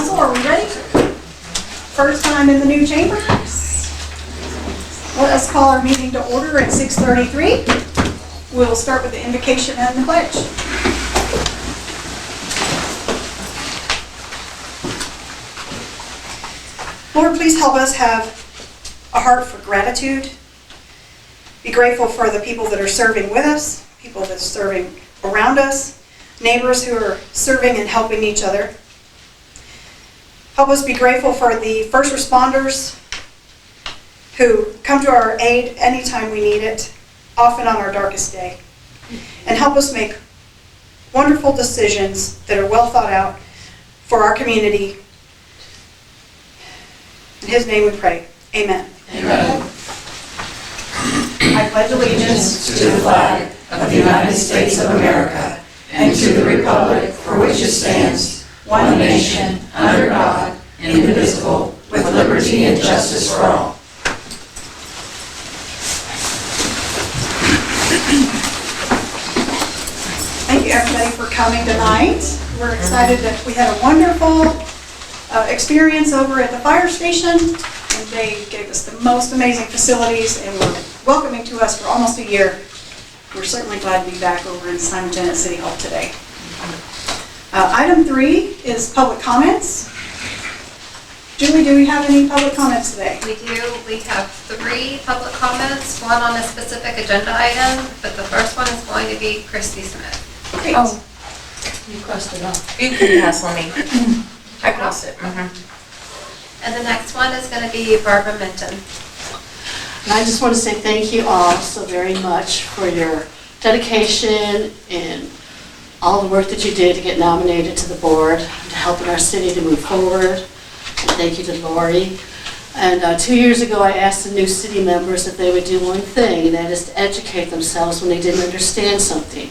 Council, are we ready? First time in the new chambers. Let us call our meeting to order at 6:33. We'll start with the invocation and the pledge. Lord, please help us have a heart for gratitude. Be grateful for the people that are serving with us, people that are serving around us, neighbors who are serving and helping each other. Help us be grateful for the first responders who come to our aid anytime we need it, often on our darkest day. And help us make wonderful decisions that are well thought out for our community. In His name we pray. Amen. Amen. I pledge allegiance To the flag of the United States of America and to the republic for which it stands, one nation, under God, indivisible, with liberty and justice for all. Thank you everybody for coming tonight. We're excited that we had a wonderful experience over at the fire station, and they gave us the most amazing facilities and were welcoming to us for almost a year. We're certainly glad to be back over in Simonton at City Hall today. Item 3 is public comments. Julie, do we have any public comments today? We do. We have 3 public comments, one on a specific agenda item, but the first one is going to be Christy Smith. Great. Oh, you crossed it off. You can pass on me. I crossed it. And the next one is going to be Barbara Minton. And I just want to say thank you all so very much for your dedication and all the work that you did to get nominated to the board, to helping our city to move forward. And thank you to Lori. And 2 years ago, I asked the new city members if they would do one thing, and that is to educate themselves when they didn't understand something.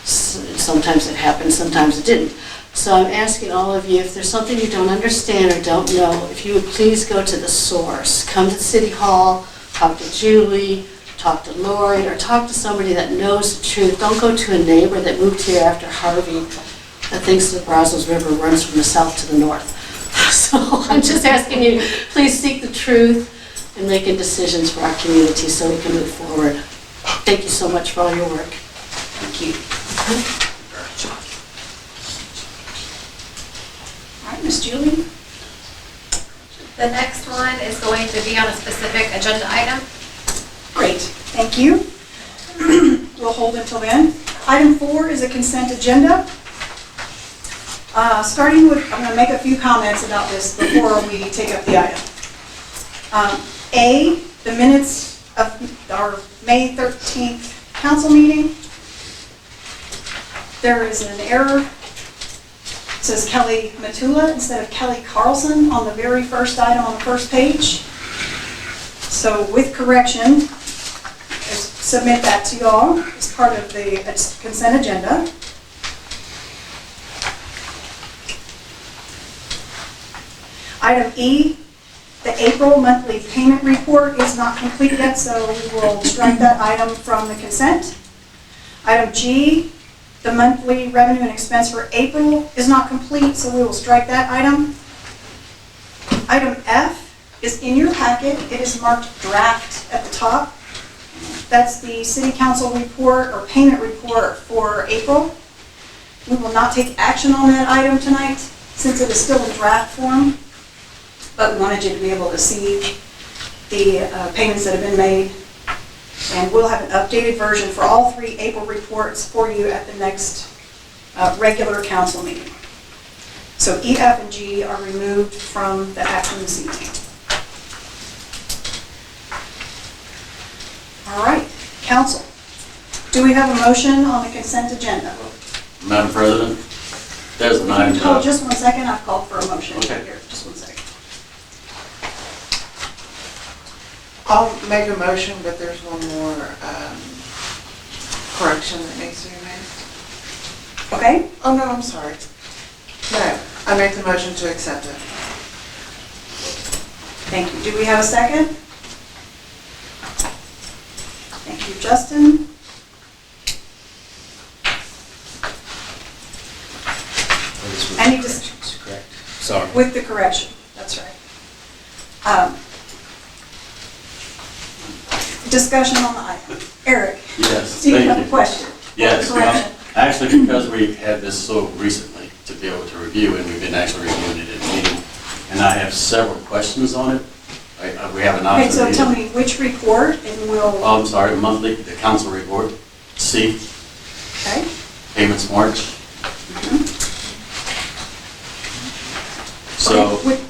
Sometimes it happened, sometimes it didn't. So I'm asking all of you, if there's something you don't understand or don't know, if you would please go to the source. Come to City Hall, talk to Julie, talk to Lori, or talk to somebody that knows the truth. Don't go to a neighbor that moved here after Harvey that thinks the Brazos River runs from the south to the north. So I'm just asking you, please seek the truth and making decisions for our community so we can move forward. Thank you so much for all your work. Thank you. All right, Miss Julie. The next one is going to be on a specific agenda item. Great, thank you. We'll hold until then. Item 4 is a consent agenda. Starting with, I'm going to make a few comments about this before we take up the item. A, the minutes of our May 13th council meeting. There is an error. It says Kelly Matula instead of Kelly Carlson on the very first item on the first page. So with correction, submit that to y'all as part of the consent agenda. Item E, the April monthly payment report is not complete yet, so we will strike that item from the consent. Item G, the monthly revenue and expense for April is not complete, so we will strike that item. Item F is in your packet. It is marked draft at the top. That's the city council report or payment report for April. We will not take action on that item tonight since it is still in draft form, but we wanted you to be able to see the payments that have been made. And we'll have an updated version for all 3 April reports for you at the next regular council meeting. So E, F, and G are removed from the action this evening. All right, council. Do we have a motion on the consent agenda? Madam President, there's an item. Hold just 1 second. I've called for a motion. Okay. Here, just 1 second. I'll make a motion, but there's one more correction that needs to be made. Okay. Oh, no, I'm sorry. No, I make the motion to accept it. Thank you. Do we have a second? Thank you, Justin. Any Sorry. With the correction, that's right. Discussion on the item. Eric, Yes, do you have a thank you. question? Yes, Or correction? well, actually, because we had this so recently to be able to review, and we've been actually reviewing it in meeting, and I have several questions on it. We have an option. Okay, so to tell either- me which report and we'll, Oh, I'm sorry, monthly, the council report, C, okay? payments March. So Okay,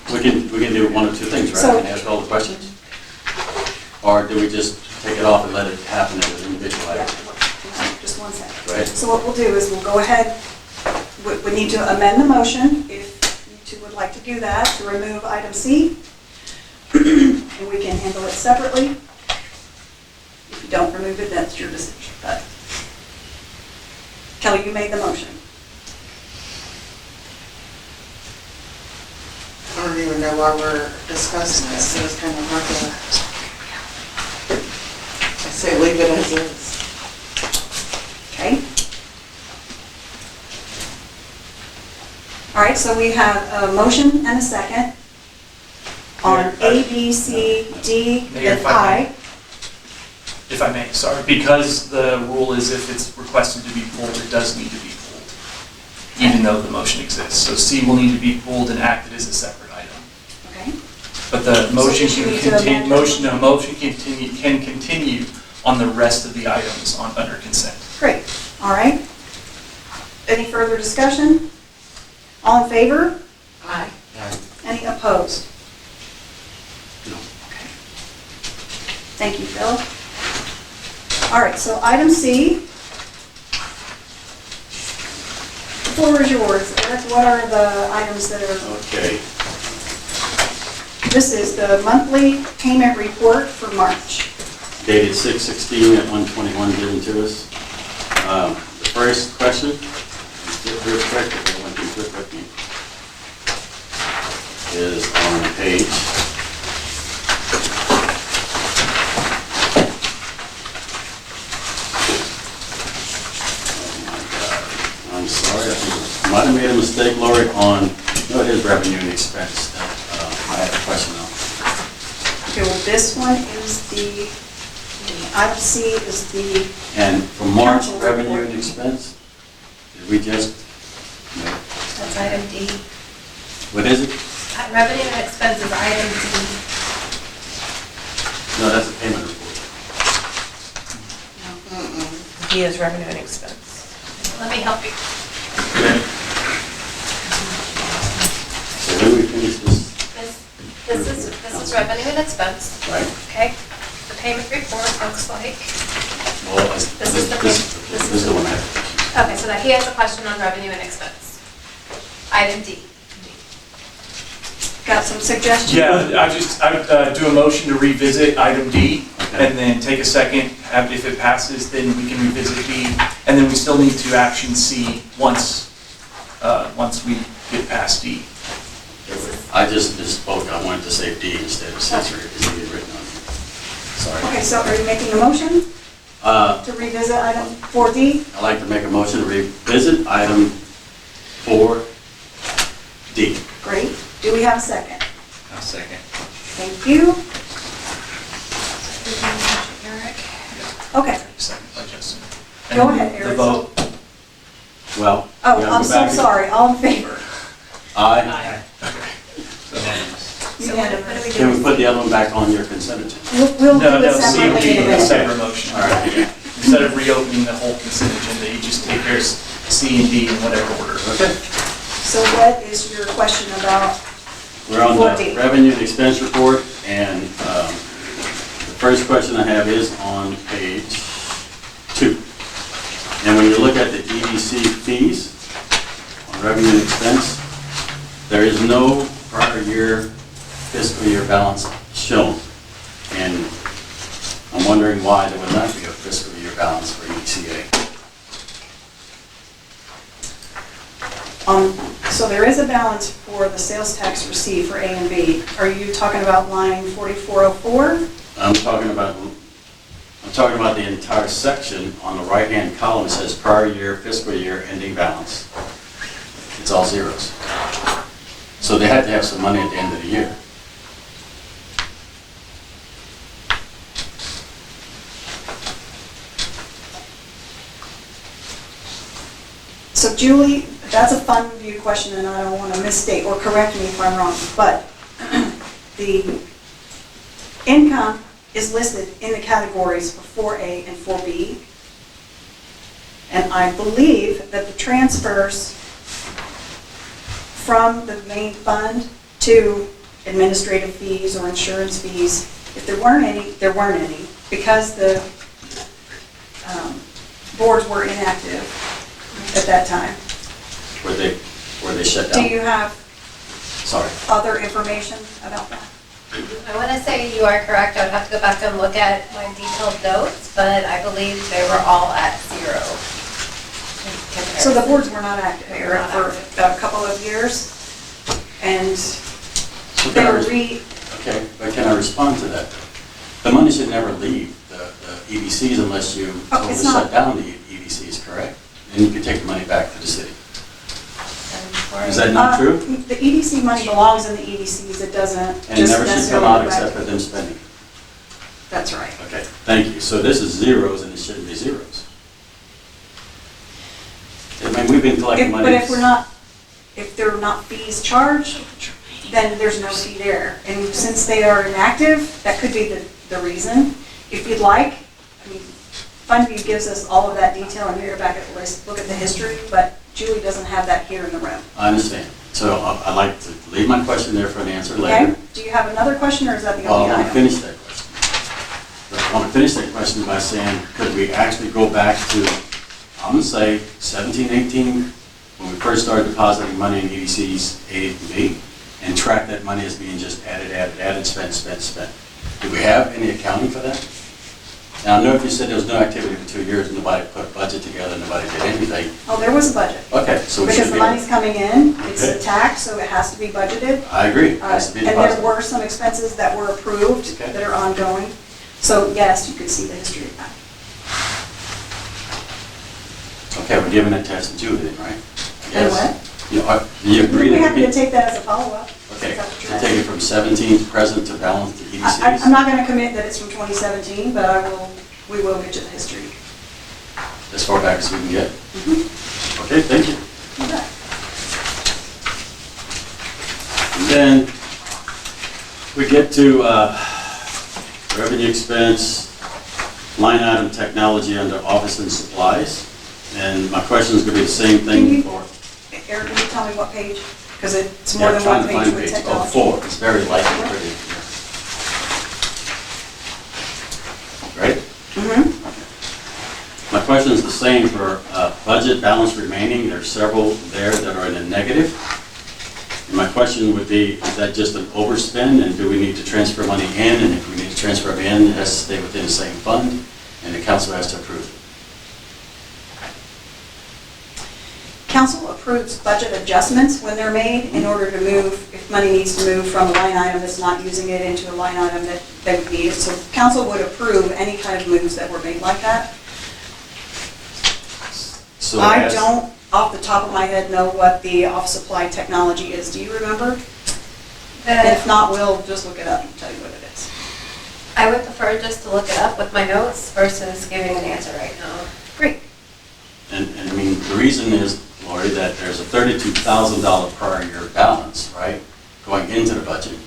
we can do one of two things, right? So- We can ask all the questions? Or do we just take it off and let it happen as an individual Yeah, item? just one second. Right? So what we'll do is we'll go ahead, we need to amend the motion, if you two would like to do that, to remove item C. And we can handle it separately. If you don't remove it, that's your decision, but. Kelly, you made the motion. I don't even know why we're discussing this, so it's kind of hard to, I say leave it as is. Okay? All right, so we have a motion and a second on A, B, C, D, Mayor, and if I may. I. If I may, sorry, because the rule is if it's requested to be pulled, it does need to be pulled, even though the motion exists. So C will need to be pulled and acted as a separate item. Okay? But the motion So you can need to continue, amend- motion can continue on the rest of the items under consent. Great, all right. Any further discussion? All in favor? Aye. Any opposed? No. Okay. Thank you, Phil. All right, so item C. The floor is yours. Eric, what are the items that are, Okay. this is the monthly payment report for March. Dated 6/16 at 121 given to us. The first question, real quick, if everyone can flip with me, is on the page. Oh my God, I'm sorry, I think I might have made a mistake, Lori, on, no, it is revenue and expense that I had a question on. Okay, well, this one is the item C is the, And for March Council revenue report. and expense, did we just, no, That's item D. what is it? Revenue and expenses, item D. No, that's a payment report. D is revenue and expense. Let me help you. Okay. So when we finish this, This is revenue and expense, right? okay? The payment report looks like, Well, This is the this is the one I have. okay, so that he has a question on revenue and expense. Item D. got some suggestions? Yeah, I would do a motion to revisit item D, Okay. and then take a second, if it passes, then we can revisit D, and then we still need to action C once we get past D. I just misspoke, I wanted to say D instead of sensory, because it written on here. Sorry. Okay, so are you making a motion to revisit item 4D? I'd like to make a motion to revisit item 4D. Great. Do we have a second? I'll second. Thank you. Eric. Okay. Second by Justin. Go And ahead, The Eric. vote. Well. Oh, you gotta I'm go so back. sorry. All in favor? Aye. So what do we Can we do? put the other one back on your consent agenda? We'll do No, it C will separately be in a a minute. separate motion. All right. Instead of reopening the whole consent agenda, you just take care of C and D in whatever order. Okay. So what is your question about? We're on 4D. the revenue and expense report, and the first question I have is on page 2. And when you look at the EDC fees on revenue and expense, there is no prior year fiscal year balance shown. And I'm wondering why there would not be a fiscal year balance for ECA. So there is a balance for the sales tax received for A and B. Are you talking about line 4404? I'm talking about the entire section. On the right-hand column, it says prior year, fiscal year, ending balance. It's all zeros. So they had to have some money at the end of the year. So Julie, that's a fund review question, and I don't want to misstate or correct me if I'm wrong, but the income is listed in the categories for 4A and 4B. And I believe that the transfers from the main fund to administrative fees or insurance fees, if there weren't any, there weren't any, because the boards were inactive at that time. Were they shut Do down? you have Sorry. other information about that? I want to say you are correct. I would have to go back and look at my detailed notes, but I believe they were all at 0. in So the comparison. boards were not active They were not for active. a couple of years, and So they can I were Okay, but can I respond to that? The money should never leave the EDCs unless you totally it's not. shut down the EDCs, correct? And you can take the money back to the city. Is that not true? The EDC money belongs in the EDCs, it doesn't And it just never should come necessarily out go back. except for them spending. That's right. Okay, thank you. So this is zeros and it shouldn't be zeros. I mean, we've been collecting money. But if there are not fees charged, then there's no fee there. And since they are inactive, that could be the reason. If you'd like, I mean, FundView gives us all of that detail, and you're back at the list, look at the history, but Julie doesn't have that here in the room. I understand. So I'd like to leave my question there for an answer Okay? later. Do you have another question, or is that the Well, only I want to item? finish that question. But I want to finish that question by saying, could we actually go back to, I'm going to say 17, 18, when we first started depositing money in EDCs A and B, and track that money as being just added, spent. Do we have any accounting for that? Now, I know if you said there was no activity for 2 years, nobody put a budget together, nobody did anything. Oh, there was a budget. Okay, so we Because should the be able. money's coming in, it's a Okay. tax, so it has to be budgeted. I agree, it has to be And there deposited. were some expenses that were approved Okay. that are ongoing. So yes, you could see the history of that. Okay, we're giving it to us and Julie then, right? And Yes. what? Do you agree We'd be that happy we to can? take that as a follow-up. Okay, Is that what to you're take it asking? from 17 to present to balance the EDCs? I'm not going to commit that it's from 2017, but we will get you the history. As far back as we can get? Mm-hmm. Okay, thank you. You bet. And then we get to revenue expense, line item technology under office and supplies. And my question is going to be the same Can thing you- for. Eric, can you tell me what page? Because it's Yeah, more I'm than trying one to page find with page. Oh, technology. 4, it's very lightly printed here. Right? Mm-hmm. My question is the same for budget balance remaining. There's several there that are in a negative. And my question would be, is that just an overspend, and do we need to transfer money in? And if we need to transfer it in, it has to stay within the same fund, and the council has to approve it. Council approves budget adjustments when they're made in order to move, if money needs to move from a line item that's not using it into a line item that they would need. So council would approve any kind of moves that were made like that. So I as- don't, off the top of my head, know what the office supply technology is. Do you remember? And if not, we'll just look it up and tell you what it is. I would prefer just to look it up with my notes versus giving an answer right now. Great. And I mean, the reason is, Lori, that there's a $32,000 prior year balance, right, going into the budget.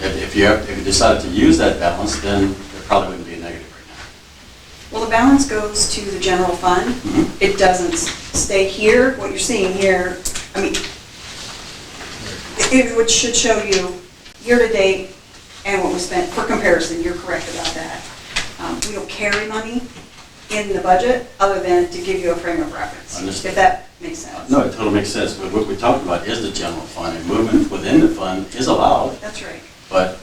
If you decided to use that balance, then there probably wouldn't be a negative right Well, the balance goes to the general fund. Mhm. It doesn't stay here. What you're seeing here, I mean, it should show you year-to-date and what we spent for comparison. You're correct about that. We don't carry money in the budget other than to give you a frame of reference, Understood. if that makes sense. now. No, it totally makes sense, but what we're talking about is the general fund, and movement within the fund is allowed, That's right. but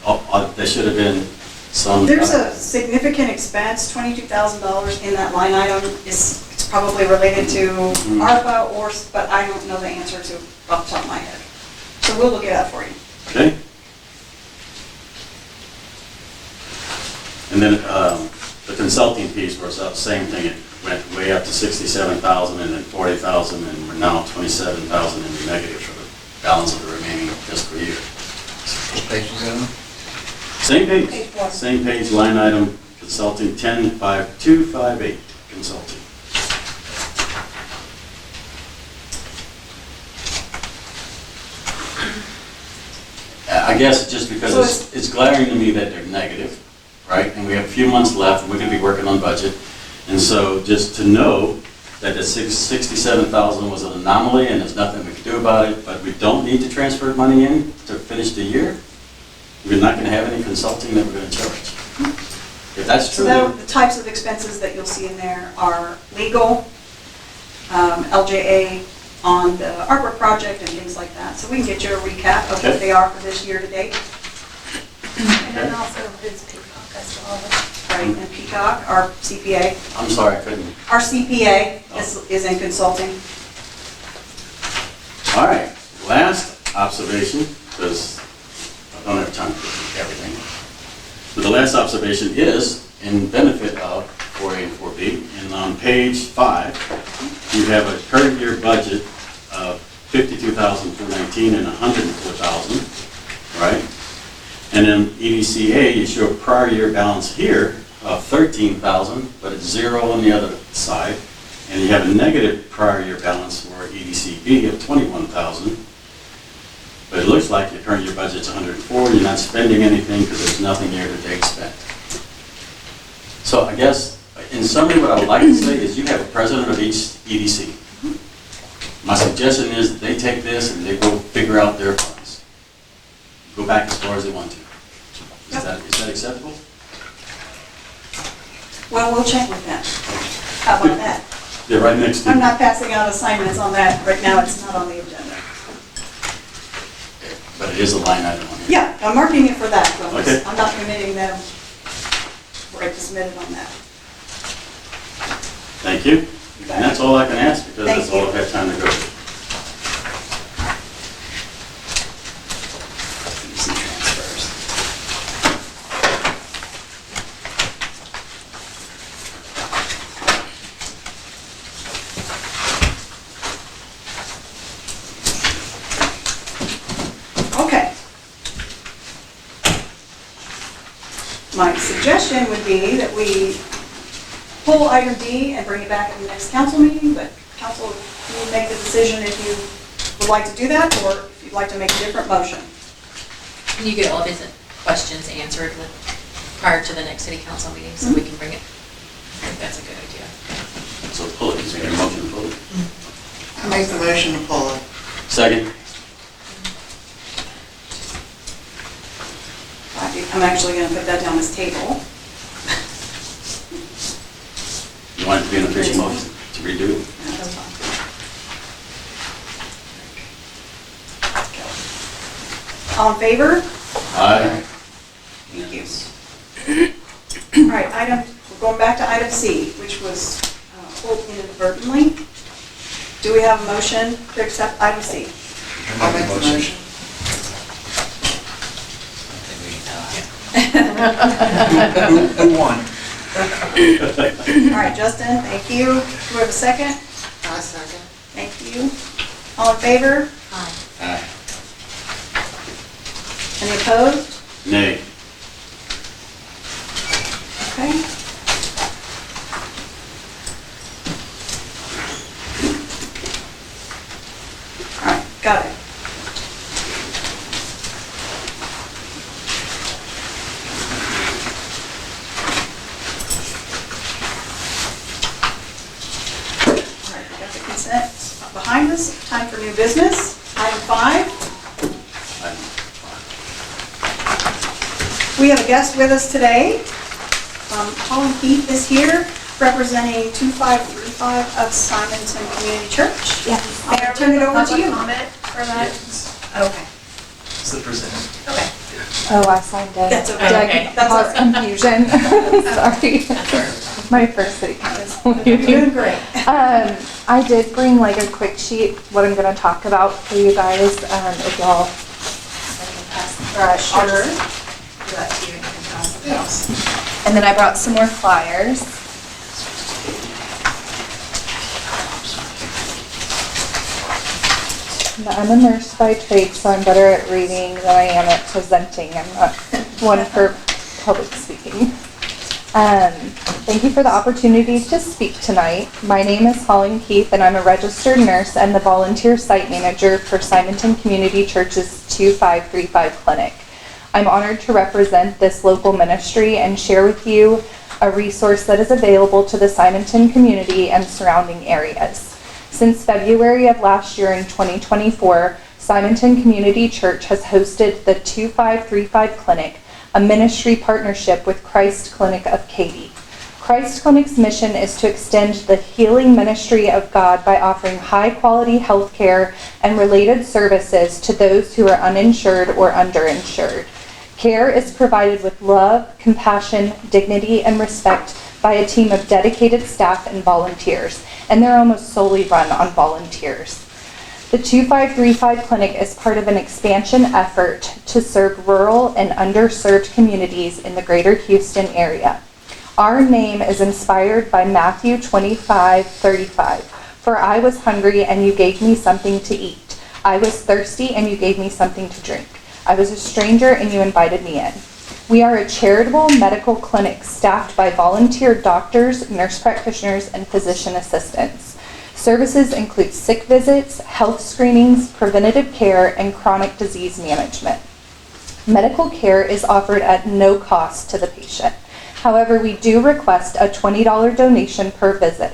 there should have been some. There's a significant expense, $22,000 in that line item. It's probably related to ARPA but I don't know the answer to off the top of my head. So we'll look it up for you. Okay. And then the consulting piece was the same thing. It went way up to 67,000 and then 40,000, and we're now 27,000 in the negative for the balance of the remaining fiscal page is on? Same Page page, one. same page, line item, consulting, 105258, consulting. I guess just because So it's glaring to me that they're negative, right? And we have a few months left, and we're gonna be working on budget. And so just to know that the 67,000 was an anomaly and there's nothing we can do about it, but we don't need to transfer money in to finish the year, we're not gonna have any consulting that we're gonna charge. If that's So true, that, then the types of expenses that you'll see in there are legal, LJA on the artwork project and things like that. So we can get you a recap of Okay. what they are for this year to date. And then also his Peacock as well. Right, and Peacock, our CPA, I'm sorry, I couldn't. our CPA is in consulting. All right, last observation, because I don't have time to do everything. But the last observation is in benefit of 4A and 4B. And on page 5, you have a current year budget of $52,419 and $104,000, right? And then EDCA, you show a prior year balance here of $13,000, but it's zero on the other side. And you have a negative prior year balance for EDCB of $21,000. But it looks like your current year budget's $104, you're not spending anything because there's nothing year to date spent. So I guess, in summary, what I would like to say is you have a president of each EDC. My suggestion is that they take this and they go figure out their funds. Go back as far as they want to. Is that acceptable? Well, we'll check with them. How about that? They're right next to I'm you. not passing out assignments on that. Right now, it's not on the agenda. But it is a line item on here. Yeah, I'm marking it for that. But Okay. I'm not committing them right to submit it on that. Thank you. And that's all I can ask because Thank that's all you. I've had time to go through. Some transfers. Okay. My suggestion would be that we pull item D and bring it back at the next council meeting, but council will make the decision if you would like to do that, or if you'd like to make a different motion. Can you get all of his questions answered prior to the next city council meeting so we can bring it? I think that's a good idea. So pull it, is there a motion to pull it? I make the motion to pull it. Second? I'm actually going to put that down as table. You want it to be an official motion to redo it? That's fine. All in favor? Aye. Thank you. All right, we're going back to item C, which was pulled inadvertently. Do we have a motion to accept item C? I'll make the motion. Who won? All right, Justin, thank you. Do we have a second? I second. Thank you. All in favor? Aye. Any opposed? Nay. Okay. All right, got it. All right, we got the consent behind us. Time for new business. Item 5. We have a guest with us today. Colin Heath is here, representing 2535 of Simonton Community Church. Yes. I'll turn it over to you. Comment for that? Yes, Okay, it's the presenter. okay. Oh, I signed it. That's okay. Did That's cause all right. confusion. Sorry. My first city council You're meeting. doing great. I did bring like a quick sheet, what I'm gonna talk about for you guys, if y'all. Sure. Do that to you and you can pass it out. And then I brought some more flyers. I'm a nurse by trade, so I'm better at reading than I am at presenting. I'm not one for public speaking. Thank you for the opportunity to speak tonight. My name is Holly Keith, and I'm a registered nurse and the volunteer site manager for Simonton Community Church's 2535 clinic. I'm honored to represent this local ministry and share with you a resource that is available to the Simonton community and surrounding areas. Since February of last year in 2024, Simonton Community Church has hosted the 2535 clinic, a ministry partnership with Christ Clinic of Katy. Christ Clinic's mission is to extend the healing ministry of God by offering high-quality health care and related services to those who are uninsured or underinsured. Care is provided with love, compassion, dignity, and respect by a team of dedicated staff and volunteers, and they're almost solely run on volunteers. The 2535 clinic is part of an expansion effort to serve rural and underserved communities in the greater Houston area. Our name is inspired by Matthew 25:35. For I was hungry and you gave me something to eat. I was thirsty and you gave me something to drink. I was a stranger and you invited me in. We are a charitable medical clinic staffed by volunteer doctors, nurse practitioners, and physician assistants. Services include sick visits, health screenings, preventative care, and chronic disease management. Medical care is offered at no cost to the patient. However, we do request a $20 donation per visit.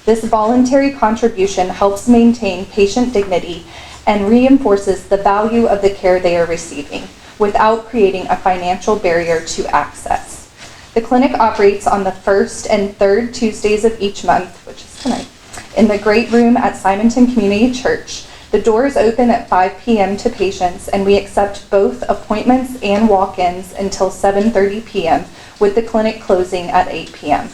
This voluntary contribution helps maintain patient dignity and reinforces the value of the care they are receiving without creating a financial barrier to access. The clinic operates on the first and third Tuesdays of each month, which is tonight, in the Great Room at Simonton Community Church. The doors open at 5 p.m. to patients, and we accept both appointments and walk-ins until 7:30 p.m., with the clinic closing at 8 p.m.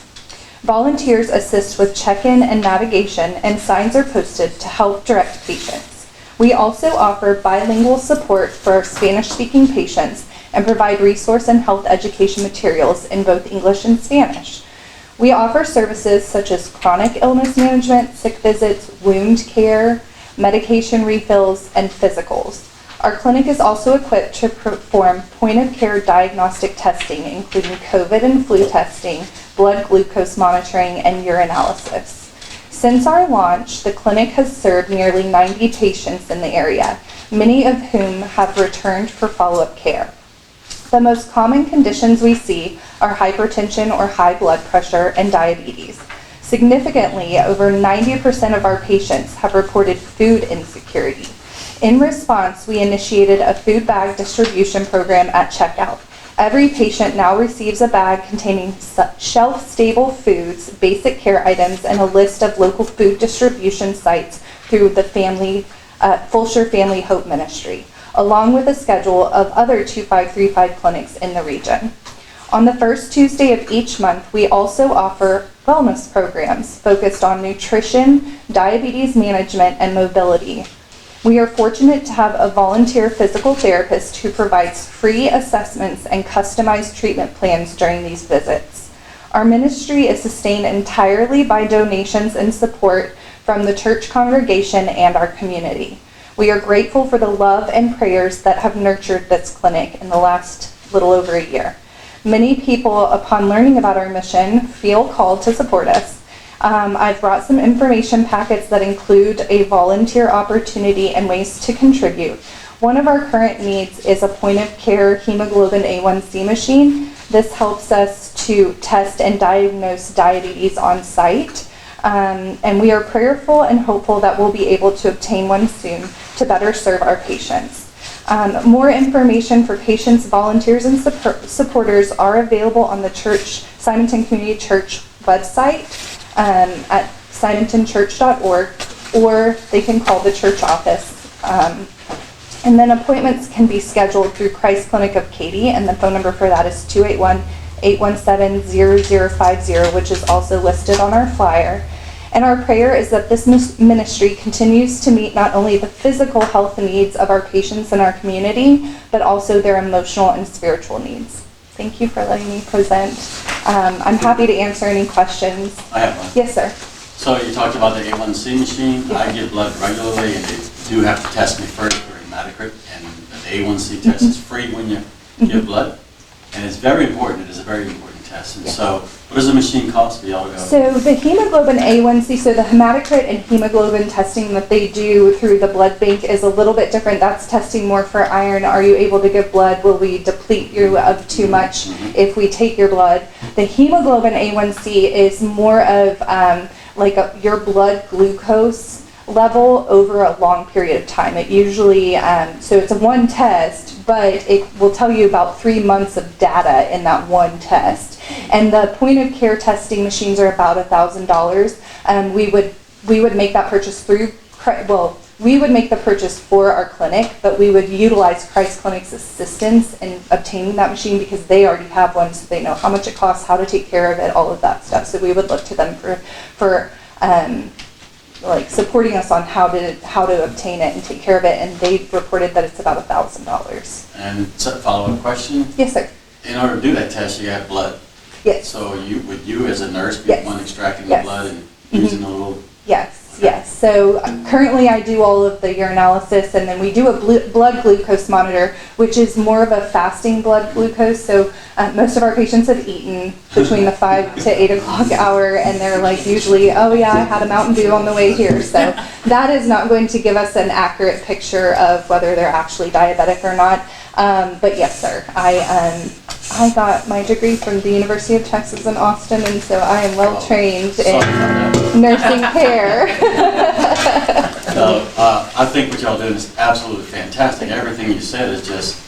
Volunteers assist with check-in and navigation, and signs are posted to help direct patients. We also offer bilingual support for our Spanish-speaking patients and provide resource and health education materials in both English and Spanish. We offer services such as chronic illness management, sick visits, wound care, medication refills, and physicals. Our clinic is also equipped to perform point-of-care diagnostic testing, including COVID and flu testing, blood glucose monitoring, and urinalysis. Since our launch, the clinic has served nearly 90 patients in the area, many of whom have returned for follow-up care. The most common conditions we see are hypertension or high blood pressure and diabetes. Significantly, over 90% of our patients have reported food insecurity. In response, we initiated a food bag distribution program at checkout. Every patient now receives a bag containing shelf-stable foods, basic care items, and a list of local food distribution sites through the Fulshire Family Hope Ministry, along with a schedule of other 2535 clinics in the region. On the first Tuesday of each month, we also offer wellness programs focused on nutrition, diabetes management, and mobility. We are fortunate to have a volunteer physical therapist who provides free assessments and customized treatment plans during these visits. Our ministry is sustained entirely by donations and support from the church congregation and our community. We are grateful for the love and prayers that have nurtured this clinic in the last little over a year. Many people, upon learning about our mission, feel called to support us. I've brought some information packets that include a volunteer opportunity and ways to contribute. One of our current needs is a point-of-care hemoglobin A1C machine. This helps us to test and diagnose diabetes on site. And we are prayerful and hopeful that we'll be able to obtain one soon to better serve our patients. More information for patients, volunteers, and supporters are available on the Simonton Community Church website at simontonchurch.org, or they can call the church office. And then appointments can be scheduled through Christ Clinic of Katy, and the phone number for that is 281-817-0050, which is also listed on our flyer. And our prayer is that this ministry continues to meet not only the physical health needs of our patients in our community, but also their emotional and spiritual needs. Thank you for letting me present. I'm happy to answer any questions. I have one. Yes, sir. So you talked about the A1C machine. I give blood regularly, and do have to test me first for hematocrit, and the A1C test is free when you give blood. And it's very important, it is a very important test. And so, what does the machine cost for y'all to go? So the hemoglobin A1C, so the hematocrit and hemoglobin testing that they do through the blood bank is a little bit different. That's testing more for iron. Are you able to give blood? Will we deplete you of too much if we take your blood? The hemoglobin A1C is more of your blood glucose level over a long period of time. It usually, so it's a one test, but it will tell you about 3 months of data in that one test. And the point of care testing machines are about $1,000. We would make that purchase we would make the purchase for our clinic, but we would utilize Christ Clinic's assistance in obtaining that machine because they already have one, so they know how much it costs, how to take care of it, all of that stuff. So we would look to them for supporting us on how to obtain it and take care of it, and they reported that it's about $1,000. And follow-up question? Yes, sir. In order to do that test, you have blood. Yes. So would you as a nurse be Yes. the one extracting Yes. the blood and using a little? Yes. So currently I do all of the urinalysis, and then we do a blood glucose monitor, which is more of a fasting blood glucose. So most of our patients have eaten between the 5 to 8 o'clock hour, and they're like usually, oh yeah, I had a Mountain Dew on the way here. So that is not going to give us an accurate picture of whether they're actually diabetic or not. But yes, sir, I got my degree from the University of Texas in Austin, and so I am well trained in nursing care. No, I think what y'all doing is absolutely fantastic. Everything you said is just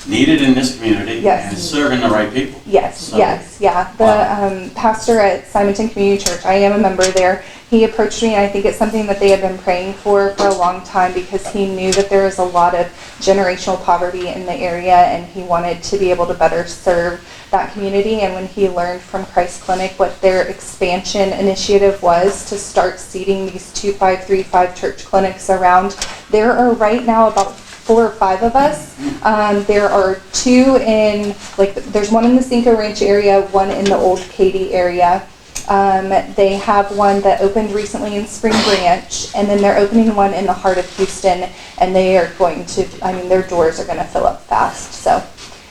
needed in this community Yes. and serving the right people. Yes, So, yes, yeah. The pastor at Simonton Community Church, I am a member there. He approached me, and I think it's something that they had been praying for a long time because he knew that there was a lot of generational poverty in the area, and he wanted to be able to better serve that community. And when he learned from Christ Clinic what their expansion initiative was to start seeding these 2535 church clinics around, there are right now about 4 or 5 of us. There are 2 in, there's one in the Cinco Ranch area, one in the Old Katy area. They have one that opened recently in Spring Branch, and then they're opening one in the heart of Houston, and they are going to, their doors are going to fill up fast. So,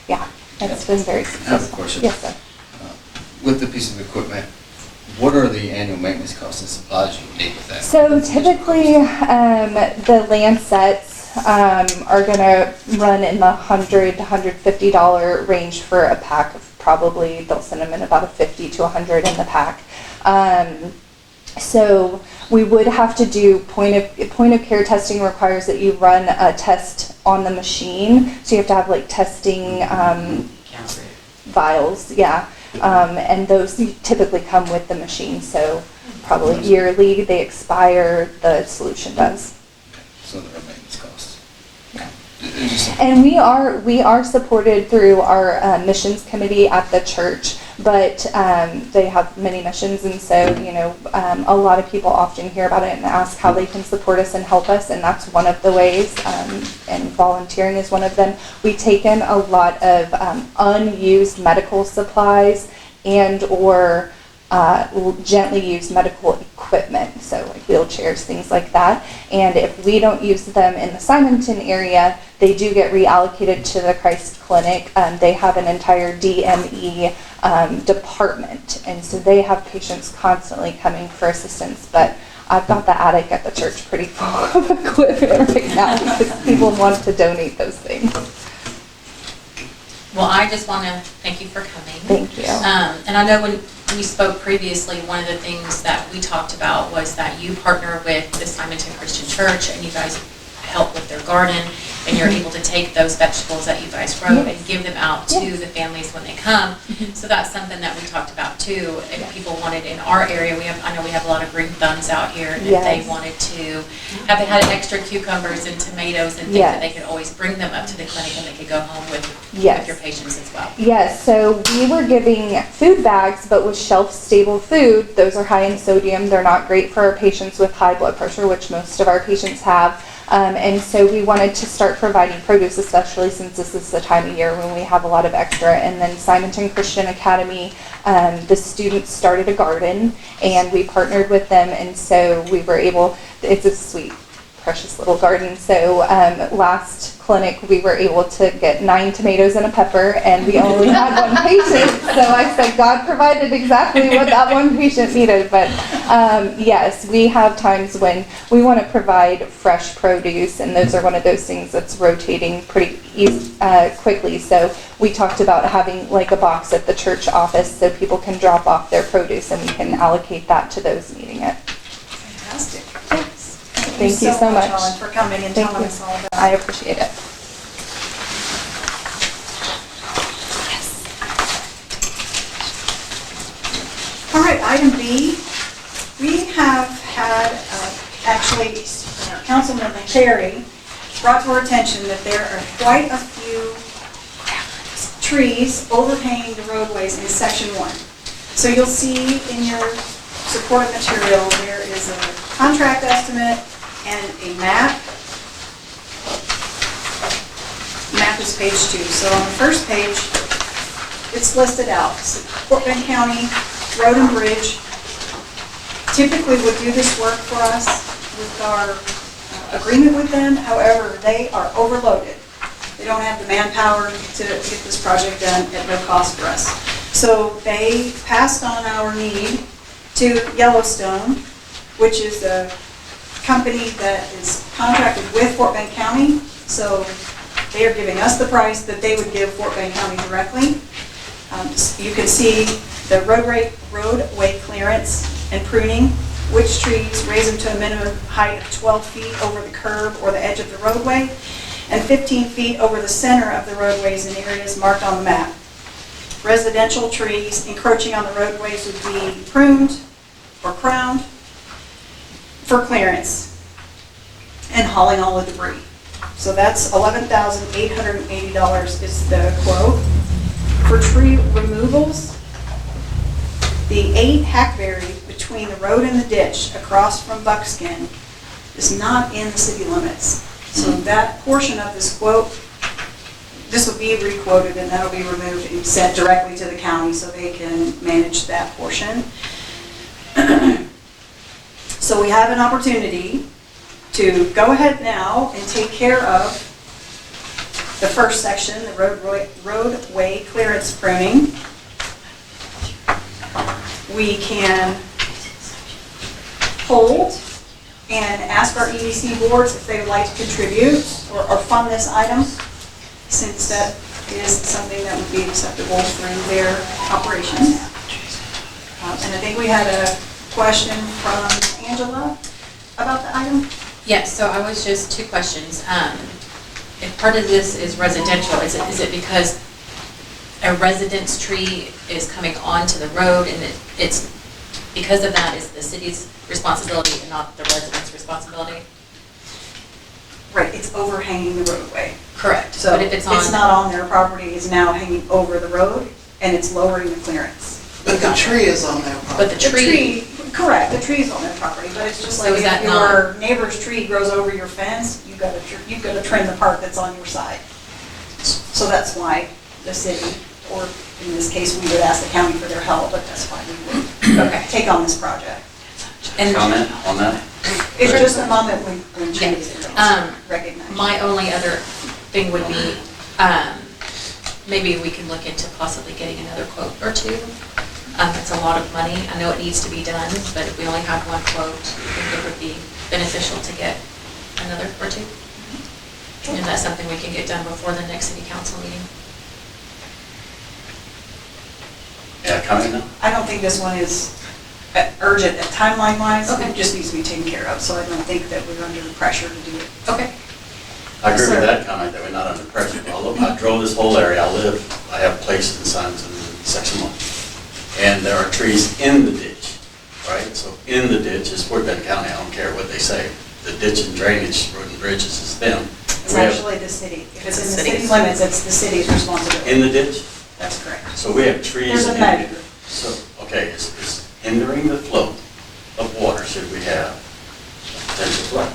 yeah, it's been very successful. I have a question. Yes, sir. With the piece of equipment, what are the annual maintenance costs and supplies you need with that? So typically, the Lancets are going to run in the $100 to $150 range for a pack of probably, they'll send them in about a 50 to 100 in the pack. So we would have to do point of care testing requires that you run a test on the machine. So you have to have testing vials, yeah. And those typically come with the machine. So probably yearly, they expire, the solution does. So there are maintenance costs. Yeah. It's just- And we are supported through our missions committee at the church, but they have many missions, and so a lot of people often hear about it and ask how they can support us and help us, and that's one of the ways. And volunteering is one of them. We take in a lot of unused medical supplies or gently used medical equipment, so like wheelchairs, things like that. And if we don't use them in the Simonton area, they do get reallocated to the Christ Clinic. They have an entire DME department, and so they have patients constantly coming for assistance. But I've got the attic at the church pretty full of equipment right now because people want to donate those things. Well, I just want to thank you for coming. Thank you. And I know when we spoke previously, one of the things that we talked about was that you partner with the Simonton Christian Church, and you guys help with their garden, and you're able to take those vegetables that you guys grow and give them out to the families when they come. So that's something that we talked about too. If people wanted in our area, I know we have a lot of green thumbs out here, and if they wanted to, have they had extra cucumbers and tomatoes and things that they could always bring them up to the clinic and they could go home with your patients as well. Yes, so we were giving food bags, but with shelf-stable food. Those are high in sodium. They're not great for our patients with high blood pressure, which most of our patients have. And so we wanted to start providing produce, especially since this is the time of year when we have a lot of extra. And then Simonton Christian Academy, the students started a garden, and we partnered with them, and so we were able, it's a sweet precious little garden. So last clinic, we were able to get 9 tomatoes and a pepper, and we only had one patient. So I said, God provided exactly what that one patient needed. But yes, we have times when we want to provide fresh produce, and those are one of those things that's rotating pretty quickly. So we talked about having like a box at the church office so people can drop off their produce, and we can allocate that to those needing it. Fantastic. Thank you so much, Ellen, for coming and Thank telling you. us all about it. I appreciate it. All right, item B, we have had, actually, Councilman Terry brought to our attention that there are quite a few trees overhanging the roadways in section 1. So you'll see in your supporting material, there is a contract estimate and a map. Map is page 2. So on the first page, it's listed out. So Fort Bend County Road and Bridge typically would do this work for us with our agreement with them. However, they are overloaded. They don't have the manpower to get this project done at no cost for us. So they passed on our need to Yellowstone, which is a company that is contracted with Fort Bend County. So they are giving us the price that they would give Fort Bend County directly. You can see the roadway clearance and pruning, which trees raise them to a minimum height of 12 feet over the curb or the edge of the roadway, and 15 feet over the center of the roadways in areas marked on the map. Residential trees encroaching on the roadways would be pruned or crowned for clearance and hauling all the debris. So that's $11,880 is the quote. For tree removals, the 8 hackberry between the road and the ditch across from Buckskin is not in the city limits. So that portion of this quote, this will be re-quoted and that'll be removed and sent directly to the county so they can manage that portion. So we have an opportunity to go ahead now and take care of the first section, the roadway clearance pruning. We can hold and ask our EDC boards if they would like to contribute or fund this item, since that is something that would be acceptable through their operations. And I think we had a question from Angela about the item. Yes, so I was just 2 questions. If part of this is residential, is it because a residence tree is coming onto the road and it's because of that is the city's responsibility and not the resident's responsibility? Right, it's overhanging the roadway. Correct. So But if it's not on their property, it's now hanging over the road and it's lowering the clearance. But the tree is on their property. But the tree, Correct, the tree's on their property, but it's just So like is that if your neighbor's tree grows over your fence, you've got to trim the part that's on your side. So that's why the city, or in this case, we would ask the county for their help, but that's why we would take on this project. and Comment on that? It's just a moment when trees Yeah. are recognized. my only other thing would be, maybe we can look into possibly getting another quote or 2. It's a lot of money. I know it needs to be done, but if we only have one quote, I think it would be beneficial to get another or 2. And that's something we can get done before the next city council meeting. Yeah, comment now? I don't think this one is urgent timeline-wise. Okay. It just needs to be taken care of, so I don't think that we're under the pressure to do it. Okay. I agree Sir. with that comment, that we're not under pressure. I drove this whole area, I have a place in Simonton, section 1. And there are trees in the ditch, right? So in the ditch is Fort Bend County, I don't care what they say. The ditch and drainage, road and bridges is them. And It's we have- actually the city. If it's It's in the the city city's. limits, it's the city's responsibility. In the ditch? That's correct. So we have trees. There's a in- measure. So, okay, it's hindering the flow of water should we have potential flood.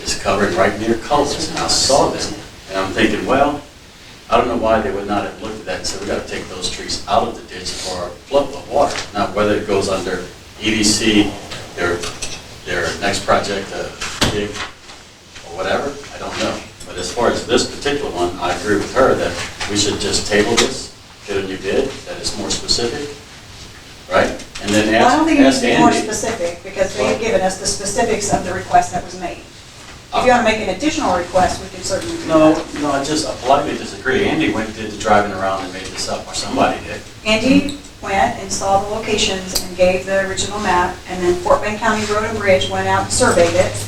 It's covered right near culverts, and I saw them, and I'm thinking, well, I don't know why they would not have looked at that and said, we gotta take those trees out of the ditch for flood of water. Now, whether it goes under EDC, their next project, big But as far as this particular one, I agree with her that we should just table this, get a new bid that is more specific, right? And then Well, I don't think it needs ask to be more Andy. specific, because they've given us the specifics of the request that was made. If you want to make an additional request, we can certainly do No, that. no, I just politely disagree. Andy went, did the driving around and made this up, or somebody did. Andy went and saw the locations and gave the original map, and then Fort Bend County Road and Bridge went out and surveyed it,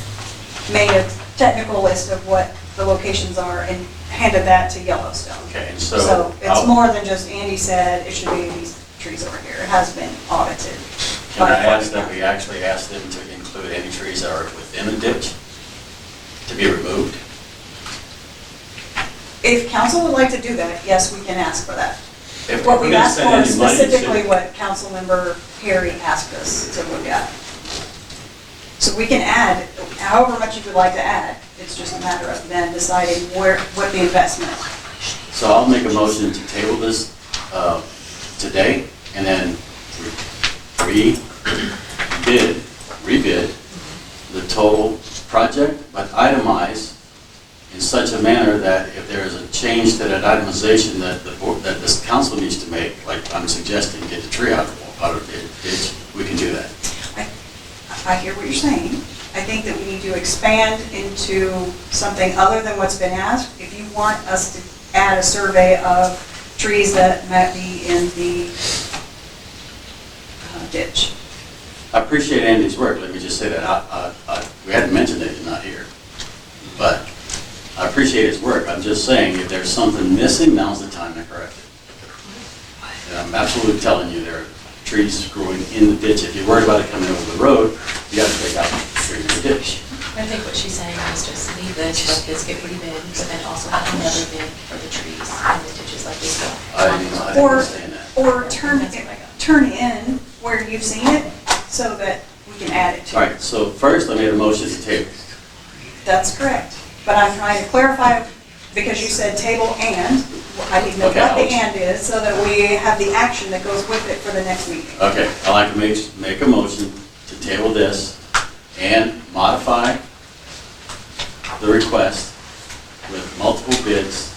made a technical list of what the locations are, and handed that to Yellowstone. Okay, and So so. it's more than just Andy said, it should be these trees over here. It has been audited. Can I by ask Fort that we actually ask them to include any trees that are within a ditch to be removed? If council would like to do that, yes, we can ask for that. If What we're we've gonna asked spend for any is money, specifically should- what Councilmember Harry asked us to look at. So we can add however much you would like to add. It's just a matter of then deciding what the investment. So I'll make a motion to table this today, and then rebid the total project, but itemize in such a manner that if there is a change to that itemization that that this council needs to make, like I'm suggesting, get the tree out of the ditch, we can do that. I hear what you're saying. I think that we need to expand into something other than what's been asked. If you want us to add a survey of trees that might be in the ditch. I appreciate Andy's work, let me just say that. We hadn't mentioned it, you're not here. But I appreciate his work. I'm just saying, if there's something missing, now's the time to correct it. And I'm absolutely telling you, there are trees growing in the ditch. If you're worried about it coming over the road, you have to take out the tree in the ditch. I think what she's saying is just leave this, let this get rebid, but then also have another bid for the trees and the ditches like we said. I didn't understand that. Or turn in where you've seen it so that we can add it to All it. right, so first I made a motion to table. That's correct. But I'm trying to clarify, because you said table and, I need to know Okay, what the I'll- and is so that we have the action that goes with it for the next meeting. Okay, I'd like to make a motion to table this and modify the request with multiple bids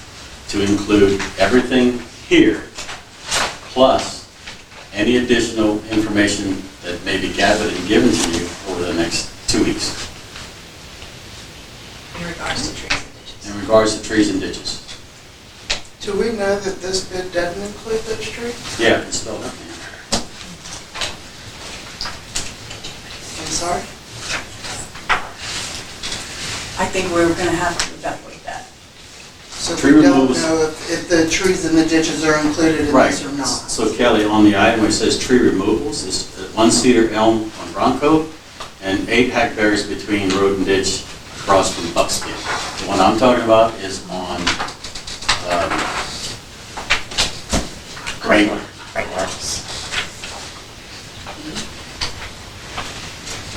to include everything here, plus any additional information that may be gathered and given to you over the next 2 weeks In regards to trees and ditches. in regards to trees and ditches. Do we know that this bid doesn't include those trees? Yeah, it's spelled out there. I'm sorry? I think we're going to have to evaluate that. So Tree we don't removals. know if the trees in the ditches are included in Right. this or not. So Kelly, on the item where it says tree removals, is 1 cedar elm on Bronco and 8 hackberries between road and ditch across from Buckskin. The one I'm talking about is on Wrangler.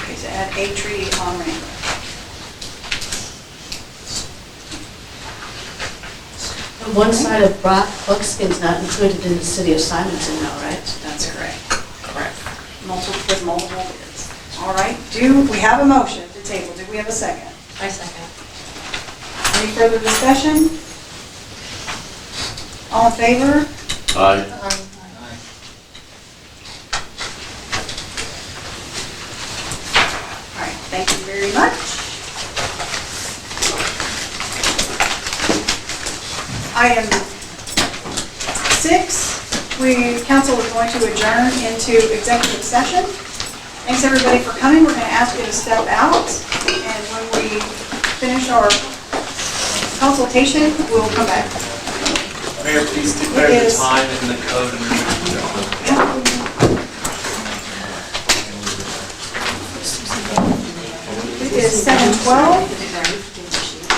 Okay, so add a tree on Wrangler. One side of Buckskin's not included in the city of Simonton now, right? That's correct. Correct. With multiple bids. All right, we have a motion to table? Do we have a second? I second. Any further discussion? All in favor? Aye. All right, thank you very much. Item 6, council is going to adjourn into executive session. Thanks, everybody, for coming. We're going to ask you to step out, and when we finish our consultation, we'll come back. Mayor, please declare the time and the code and then It is 7:12.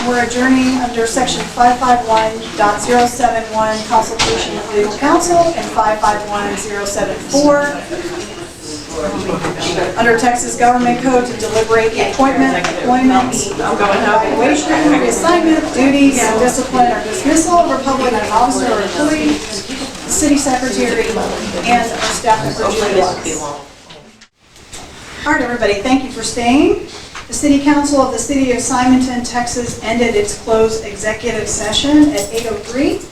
We're adjourning under section 551.071, consultation with legal counsel, and 551.074, under Texas Government Code to deliberate the appointment, employment, evaluation, reassignment, duties, and discipline or dismissal of a public officer or employee, the city secretary, and our staff member, Julie Lux. All right, everybody, thank you for staying. The City Council of the City of Simonton, Texas ended its closed executive session at 8:03.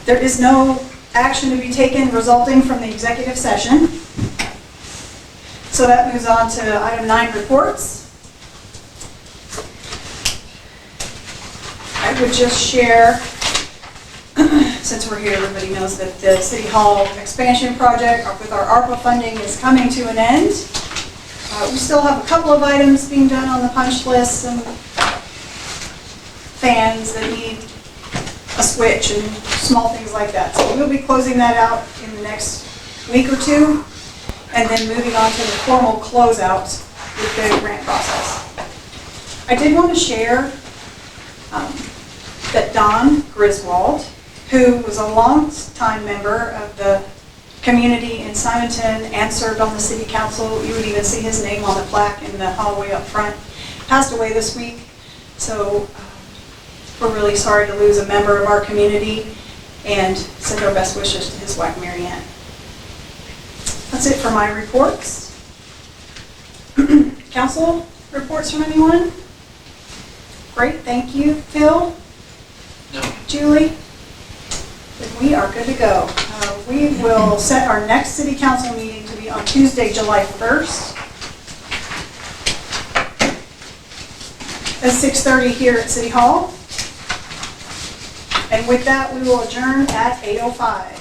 There is no action to be taken resulting from the executive session. So that moves on to item 9, reports. I would just share, since we're here, everybody knows that the City Hall expansion project with our ARPA funding is coming to an end. We still have a couple of items being done on the punch list, some fans that need a switch and small things like that. So we'll be closing that out in the next week or two, and then moving on to the formal closeout with the grant process. I did want to share that Don Griswold, who was a long-time member of the community in Simonton and served on the city council, you would even see his name on the plaque in the hallway up front, passed away this week. So we're really sorry to lose a member of our community, and send our best wishes to his wife, Mary Ann. That's it for my reports. Council reports from anyone? Great, thank you. Phil? No. Julie? Then we are good to go. We will set our next city council meeting to be on Tuesday, July 1st at 6:30 here at City Hall. And with that, we will adjourn at 8:05.